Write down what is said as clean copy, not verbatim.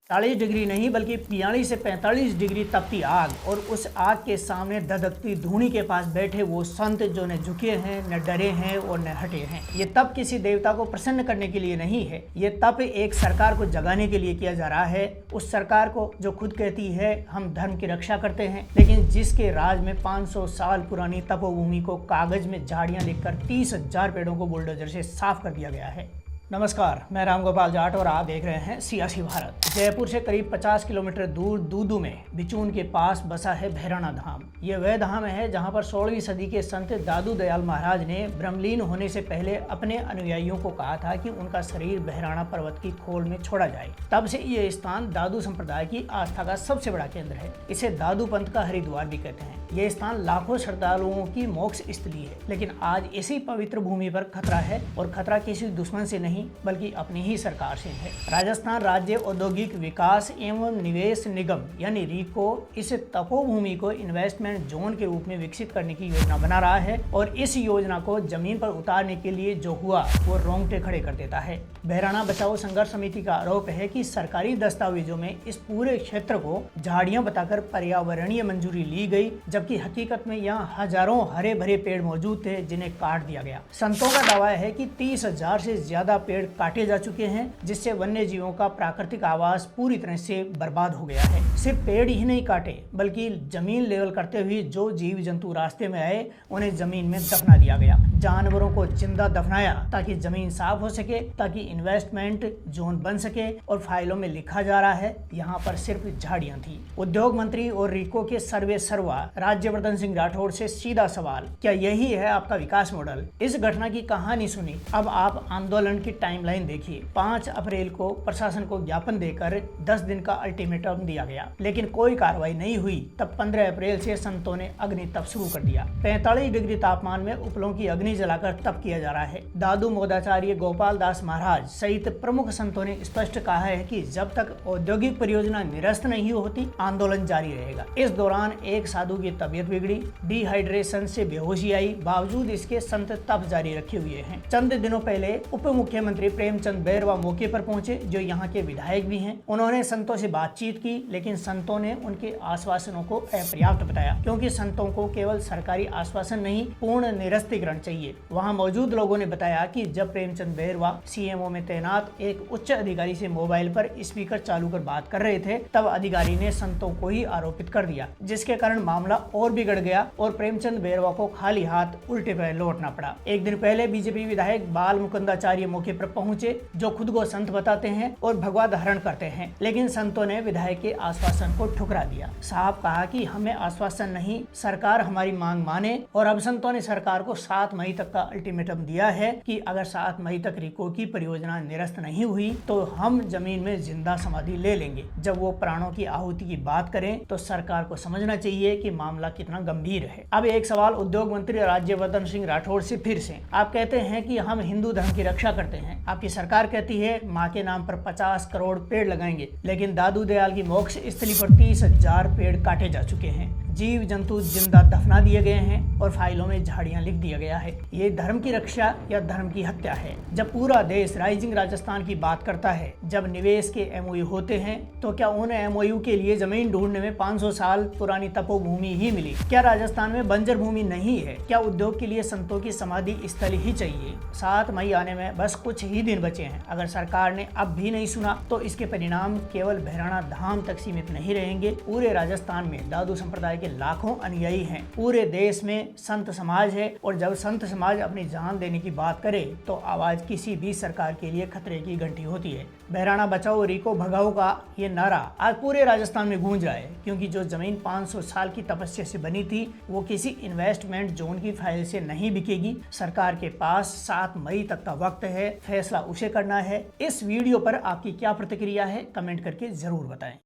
40 degree नहीं बल्कि 42 से 45 डिग्री तपती आग और उस आग के सामने धधकती धूनी के पास बैठे वो संत जो न झुके हैं, न डरे हैं और न हटे हैं। ये तप किसी देवता को प्रसन्न करने के लिए नहीं है, ये तप एक सरकार को जगाने के लिए किया जा रहा है। उस सरकार को जो खुद कहती है हम धर्म की रक्षा करते हैं, लेकिन जिसके राज में 500 साल पुरानी तपोभूमि को कागज में झाड़ियां लिखकर 30,000 पेड़ों को बुलडोजर से साफ कर दिया गया है। नमस्कार, मैं रामगोपाल जाट और आप देख रहे हैं सियासी भारत। जयपुर से करीब 50 किलोमीटर दूर दूदू में बिचून के पास बसा है भैराणा धाम। ये वह धाम है जहां पर 16वीं सदी के संत दादू दयाल महाराज ने ब्रह्मलीन होने से पहले अपने अनुयायियों को कहा था कि उनका शरीर भैराणा पर्वत की खोल में छोड़ा जाए। तब से ये स्थान दादू संप्रदाय की आस्था का सबसे बड़ा केंद्र है। इसे दादू पंथ का हरिद्वार भी कहते हैं। ये स्थान लाखों श्रद्धालुओं की मोक्ष स्थली है, लेकिन आज इसी पवित्र भूमि पर खतरा है, और खतरा किसी दुश्मन से नहीं बल्कि अपनी ही सरकार से है। राजस्थान राज्य औद्योगिक विकास एवं निवेश निगम यानी रीको इस तपोभूमि को इन्वेस्टमेंट जोन के रूप में विकसित करने की योजना बना रहा है, और इस योजना को जमीन पर उतारने के लिए जो हुआ वो रोंगटे खड़े कर देता है। भैराणा बचाओ संघर्ष समिति का आरोप है कि सरकारी दस्तावेजों में इस पूरे क्षेत्र को झाड़ियां बताकर पर्यावरणीय मंजूरी ली गई, जबकि हकीकत में यहाँ हजारों हरे भरे पेड़ मौजूद थे जिन्हें काट दिया गया। संतों का दावा है कि 30,000 से ज्यादा पेड़ काटे जा चुके हैं, जिससे वन्य जीवों का प्राकृतिक आवास पूरी तरह से बर्बाद हो गया है। सिर्फ पेड़ ही नहीं काटे बल्कि जमीन लेवल करते हुए जो जीव जंतु रास्ते में आए उन्हें जमीन में दफना दिया गया। जानवरों को जिंदा दफनाया ताकि जमीन साफ हो सके, ताकि इन्वेस्टमेंट जोन बन सके, और फाइलों में लिखा जा रहा है यहाँ पर सिर्फ झाड़ियां थी। उद्योग मंत्री और रीको के सर्वे सर्वा राज्यवर्धन सिंह राठौड़ से सीधा सवाल, क्या यही है आपका विकास मॉडल? इस घटना की कहानी सुनी, अब आप आंदोलन की टाइमलाइन देखिए। 5 अप्रैल को प्रशासन को ज्ञापन देकर 10 दिन का अल्टीमेटम दिया गया, लेकिन कोई कार्रवाई नहीं हुई। तब 15 अप्रैल से संतों ने अग्नि तप शुरू कर दिया। 45 डिग्री तापमान में उपलों की अग्नि जलाकर तप किया जा रहा है। दादू मोदाचार्य गोपाल दास महाराज सहित प्रमुख संतों ने स्पष्ट कहा है कि जब तक औद्योगिक परियोजना निरस्त नहीं होती आंदोलन जारी रहेगा। इस दौरान एक साधु की तबीयत बिगड़ी, डिहाइड्रेशन से बेहोशी आई, बावजूद इसके संत तप जारी रखे हुए हैं। चंद दिनों पहले उप मुख्यमंत्री प्रेमचंद बैरवा मौके पर पहुंचे, जो यहाँ के विधायक भी हैं। उन्होंने संतों से बातचीत की, लेकिन संतों ने उनके आश्वासनों को अपर्याप्त बताया, क्योंकि संतों को केवल सरकारी आश्वासन नहीं पूर्ण निरस्तीकरण चाहिए। वहाँ मौजूद लोगों ने बताया कि जब प्रेमचंद बैरवा सीएमओ में तैनात एक उच्च अधिकारी से मोबाइल पर स्पीकर चालू कर बात कर रहे थे, तब अधिकारी ने संतों को ही आरोपित कर दिया, जिसके कारण मामला और बिगड़ गया और प्रेमचंद बैरवा को खाली हाथ उल्टे पैर लौटना पड़ा। एक दिन पहले बीजेपी विधायक बाल मुकुंदाचार्य मौके पर पहुंचे, जो खुद को संत बताते हैं और भगवा धारण करते हैं, लेकिन संतों ने विधायक के आश्वासन को ठुकरा दिया। साहब कहा कि हमें आश्वासन नहीं, सरकार हमारी मांग माने। और अब संतों ने सरकार को 7 मई तक का अल्टीमेटम दिया है कि अगर 7 मई तक रीको की परियोजना निरस्त नहीं हुई तो हम जमीन में जिंदा समाधि ले लेंगे। जब वो प्राणों की आहुति की बात करें तो सरकार को समझना चाहिए कि मामला कितना गंभीर है। अब एक सवाल उद्योग मंत्री राज्यवर्धन सिंह राठौड़ से फिर से। आप कहते हैं कि हम हिंदू धर्म की रक्षा करते हैं, आपकी सरकार कहती है माँ के नाम पर 50 करोड़ पेड़ लगाएंगे, लेकिन दादू दयाल की मोक्ष स्थली पर 30,000 पेड़ काटे जा चुके हैं, जीव जंतु जिंदा दफना दिए गए हैं और फाइलों में झाड़ियां लिख दिया गया है। ये धर्म की रक्षा या धर्म की हत्या है? जब पूरा देश राइजिंग राजस्थान की बात करता है, जब निवेश के एमओयू होते हैं, तो क्या उन एमओयू के लिए जमीन ढूंढने में 500 साल पुरानी तपोभूमि ही मिली? क्या राजस्थान में बंजर भूमि नहीं है? क्या उद्योग के लिए संतों की समाधि स्थल ही चाहिए? 7 मई आने में बस कुछ ही दिन बचे हैं। अगर सरकार ने अब भी नहीं सुना तो इसके परिणाम केवल भैराणा धाम तक सीमित नहीं रहेंगे। पूरे राजस्थान में दादू संप्रदाय के लाखों अनुयायी हैं, पूरे देश में संत समाज है, और जब संत समाज अपनी जान देने की बात करे तो आवाज किसी भी सरकार के लिए खतरे की घंटी होती है। भैराणा बचाओ रीको भगाओ का ये नारा आज पूरे राजस्थान में गूंज रहा है, क्योंकि जो जमीन 500 साल की तपस्या से बनी थी वो किसी इन्वेस्टमेंट जोन की फाइल से नहीं बिकेगी। सरकार के पास 7 मई तक का वक्त है, फैसला उसे करना है। इस वीडियो पर आपकी क्या प्रतिक्रिया है, कमेंट करके जरूर बताएं।